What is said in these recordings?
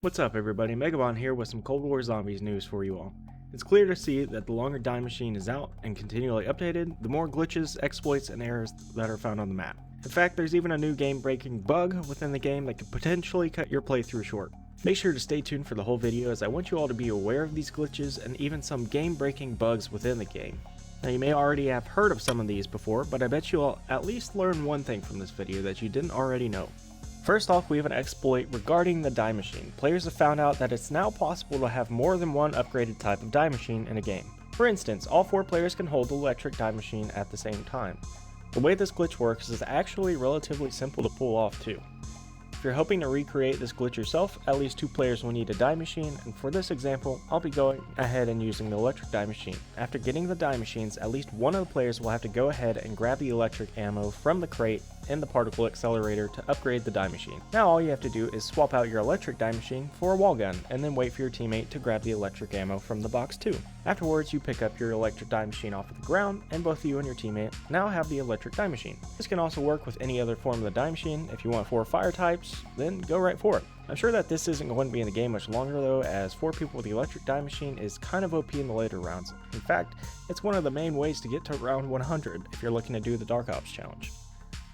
What's up everybody, Megabon here with some Cold War Zombies news for you all. It's clear to see that the longer Die Machine is out and continually updated, the more glitches, exploits, and errors that are found on the map. In fact, there's even a new game-breaking bug within the game that could potentially cut your playthrough short. Make sure to stay tuned for the whole video as I want you all to be aware of these glitches and even some game-breaking bugs within the game. Now you may already have heard of some of these before, but I bet you'll at least learn one thing from this video that you didn't already know. First off, we have an exploit regarding the Die Machine. Players have found out that it's now possible to have more than one upgraded type of Die Machine in a game. For instance, all 4 players can hold the electric Die Machine at the same time. The way this glitch works is actually relatively simple to pull off too. If you're hoping to recreate this glitch yourself, at least 2 players will need a Die Machine, and for this example, I'll be going ahead and using the electric Die Machine. After getting the Die Machines, at least one of the players will have to go ahead and grab the electric ammo from the crate in the particle accelerator to upgrade the Die Machine. Now all you have to do is swap out your electric Die Machine for a wall gun, and then wait for your teammate to grab the electric ammo from the box too. Afterwards, you pick up your electric Die Machine off of the ground, and both you and your teammate now have the electric Die Machine. This can also work with any other form of the Die Machine. If you want 4 fire types, then go right for it. I'm sure that this isn't going to be in the game much longer though, as 4 people with the electric Die Machine is kind of OP in the later rounds. In fact, it's one of the main ways to get to round 100 if you're looking to do the Dark Ops challenge.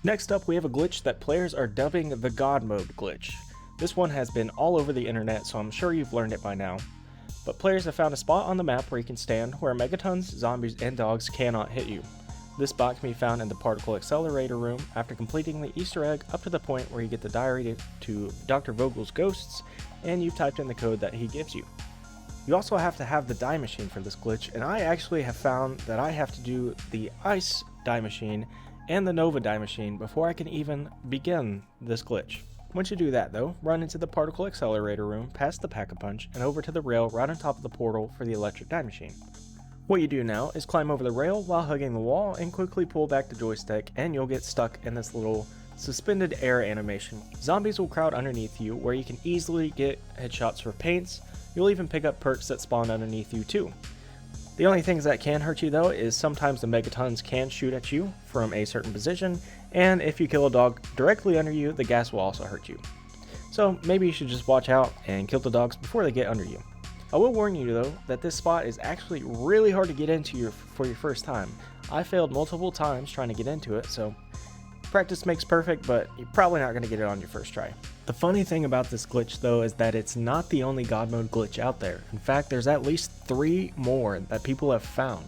Next up, we have a glitch that players are dubbing the God Mode glitch. This one has been all over the internet, so I'm sure you've learned it by now. But players have found a spot on the map where you can stand where megatons, zombies, and dogs cannot hit you. This spot can be found in the particle accelerator room after completing the Easter egg up to the point where you get the diary to Dr. Vogel's ghosts, and you've typed in the code that he gives you. You also have to have the Die Machine for this glitch, and I actually have found that I have to do the Ice Die Machine and the Nova Die Machine before I can even begin this glitch. Once you do that though, run into the particle accelerator room, past the Pack-a-Punch, and over to the rail right on top of the portal for the electric Die Machine. What you do now is climb over the rail while hugging the wall and quickly pull back the joystick, and you'll get stuck in this little suspended air animation. Zombies will crowd underneath you where you can easily get headshots for paints. You'll even pick up perks that spawn underneath you too. The only things that can hurt you though is sometimes the megatons can shoot at you from a certain position, and if you kill a dog directly under you, the gas will also hurt you. So maybe you should just watch out and kill the dogs before they get under you. I will warn you though that this spot is actually really hard to get into for your first time. I failed multiple times trying to get into it, so practice makes perfect, but you're probably not going to get it on your first try. The funny thing about this glitch though is that it's not the only God Mode glitch out there. In fact, there's at least 3 more that people have found.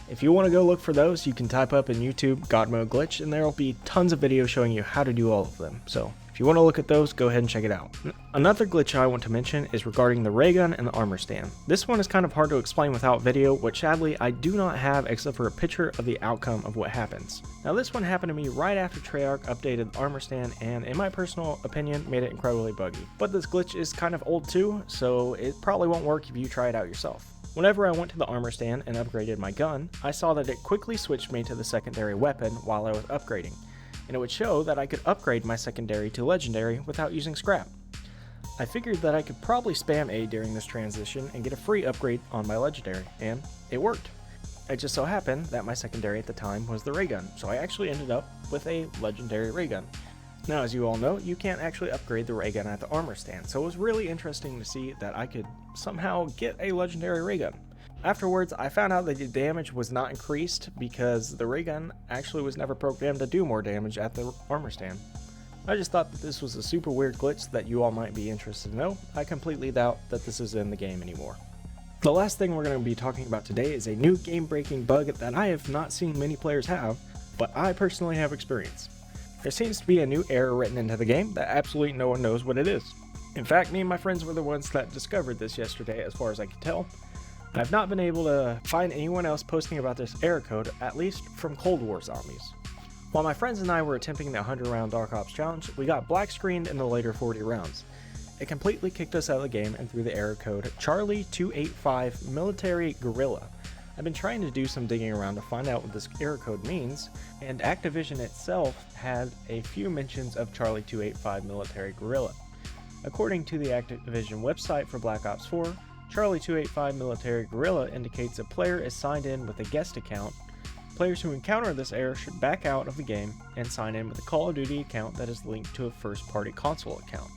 If you want to go look for those, you can type up in YouTube God Mode glitch, and there will be tons of videos showing you how to do all of them. So if you want to look at those, go ahead and check it out. Another glitch I want to mention is regarding the ray gun and the armor stand. This one is kind of hard to explain without video, which sadly I do not have except for a picture of the outcome of what happens. Now this one happened to me right after Treyarch updated the armor stand, and in my personal opinion made it incredibly buggy. But this glitch is kind of old too, so it probably won't work if you try it out yourself. Whenever I went to the armor stand and upgraded my gun, I saw that it quickly switched me to the secondary weapon while I was upgrading, and it would show that I could upgrade my secondary to legendary without using scrap. I figured that I could probably spam A during this transition and get a free upgrade on my legendary, and it worked. It just so happened that my secondary at the time was the ray gun, so I actually ended up with a legendary ray gun. Now as you all know, you can't actually upgrade the ray gun at the armor stand, so it was really interesting to see that I could somehow get a legendary ray gun. Afterwards, I found out that the damage was not increased because the ray gun actually was never programmed to do more damage at the armor stand. I just thought that this was a super weird glitch that you all might be interested to know. I completely doubt that this is in the game anymore. The last thing we're going to be talking about today is a new game-breaking bug that I have not seen many players have, but I personally have experienced. There seems to be a new error written into the game that absolutely no one knows what it is. In fact, me and my friends were the ones that discovered this yesterday as far as I can tell. I've not been able to find anyone else posting about this error code, at least from Cold War Zombies. While my friends and I were attempting the 100 round Dark Ops challenge, we got black screened in the later 40 rounds. It completely kicked us out of the game and threw the error code Charlie 285 Military Guerrilla. I've been trying to do some digging around to find out what this error code means, and Activision itself had a few mentions of Charlie 285 Military Guerrilla. According to the Activision website for Black Ops 4, Charlie 285 Military Guerrilla indicates a player is signed in with a guest account. Players who encounter this error should back out of the game and sign in with a Call of Duty account that is linked to a first-party console account.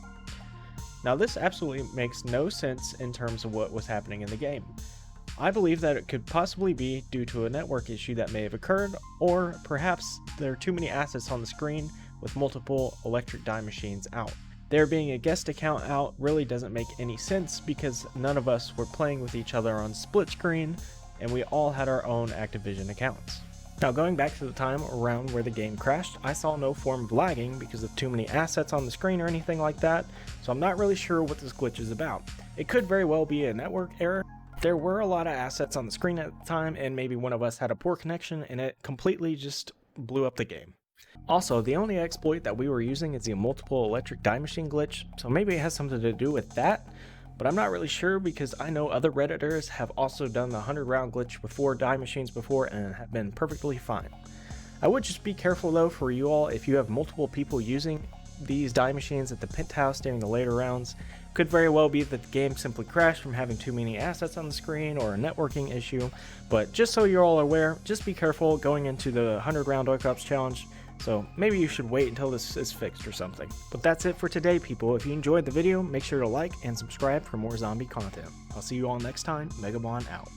Now this absolutely makes no sense in terms of what was happening in the game. I believe that it could possibly be due to a network issue that may have occurred, or perhaps there are too many assets on the screen with multiple electric die machines out. There being a guest account out really doesn't make any sense because none of us were playing with each other on split screen and we all had our own Activision accounts. Now going back to the time around where the game crashed, I saw no form of lagging because of too many assets on the screen or anything like that, so I'm not really sure what this glitch is about. It could very well be a network error. There were a lot of assets on the screen at the time and maybe one of us had a poor connection and it completely just blew up the game. Also, the only exploit that we were using is the multiple electric die machine glitch, so maybe it has something to do with that, but I'm not really sure because I know other Redditors have also done the 100 round glitch before die machines before and have been perfectly fine. I would just be careful though for you all if you have multiple people using these die machines at the penthouse during the later rounds. Could very well be that the game simply crashed from having too many assets on the screen or a networking issue, but just so you're all aware, just be careful going into the 100 round oil cups challenge. So maybe you should wait until this is fixed or something. But that's it for today, people. If you enjoyed the video, make sure to like and subscribe for more zombie content. I'll see you all next time. Megabon out.